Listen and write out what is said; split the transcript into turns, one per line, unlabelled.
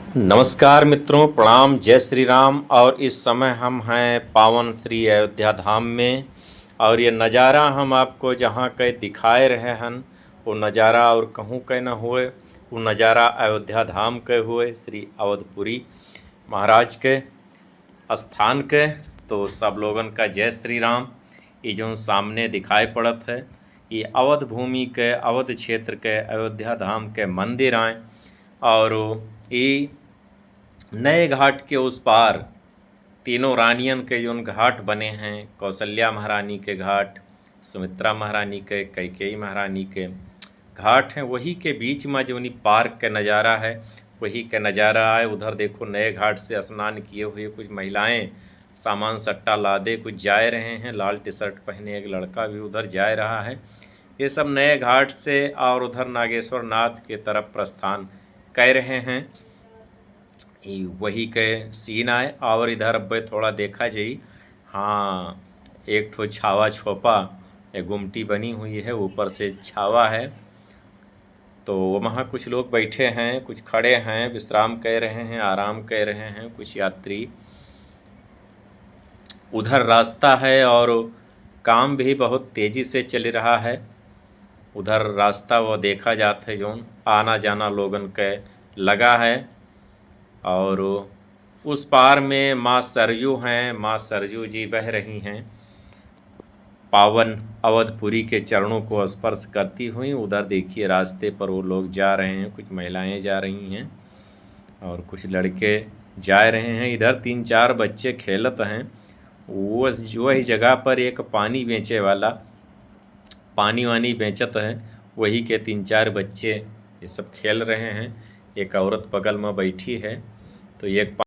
नमस्कार मित्रों, प्रणाम, जय श्री राम। और इस समय हम हैं पावन श्री अयोध्या धाम में। और ये नज़ारा हम आपको जहाँ के दिखाए रहे हन वो नज़ारा और कहूँ के न हुए, वो नज़ारा अयोध्या धाम के हुए, श्री अवधपुरी महाराज के स्थान के। तो सब लोगन का जय श्री राम। ये जो सामने दिखाई पड़त है ये अवध भूमि के, अवध क्षेत्र के अयोध्या धाम के मंदिर आए। और ये नए घाट के उस पार तीनों रानियन के जो घाट बने हैं, कौशल्या महारानी के घाट, सुमित्रा महारानी के, कैकेयी महारानी के घाट हैं, वही के बीच में जो पार्क का नज़ारा है वही का नज़ारा है। उधर देखो नए घाट से स्नान किए हुए कुछ महिलाएं सामान सट्टा लादे कुछ जा रहे हैं। लाल टी शर्ट पहने एक लड़का भी उधर जा रहा है। ये सब नए घाट से और उधर नागेश्वर नाथ के तरफ प्रस्थान कर रहे हैं। वही के सीन आए। और इधर अब थोड़ा देखा जाए, हाँ, एक ठो छावा छोपा एक गुमटी बनी हुई है, ऊपर से छावा है। तो वहाँ कुछ लोग बैठे हैं, कुछ खड़े हैं, विश्राम कर रहे हैं, आराम कर रहे हैं कुछ यात्री। उधर रास्ता है और काम भी बहुत तेज़ी से चल रहा है। उधर रास्ता वो देखा जाता है, जो आना जाना लोगन के लगा है। और उस पार में माँ सरयू हैं, माँ सरयू जी बह रही हैं, पावन अवधपुरी के चरणों को स्पर्श करती हुई। उधर देखिए रास्ते पर वो लोग जा रहे हैं, कुछ महिलाएं जा रही हैं और कुछ लड़के जा रहे हैं। इधर 3-4 बच्चे खेलत हैं। वही जगह पर एक पानी बेचे वाला पानी वानी बेचत है, वही के 3-4 बच्चे ये सब खेल रहे हैं। एक औरत बगल में बैठी है। तो एक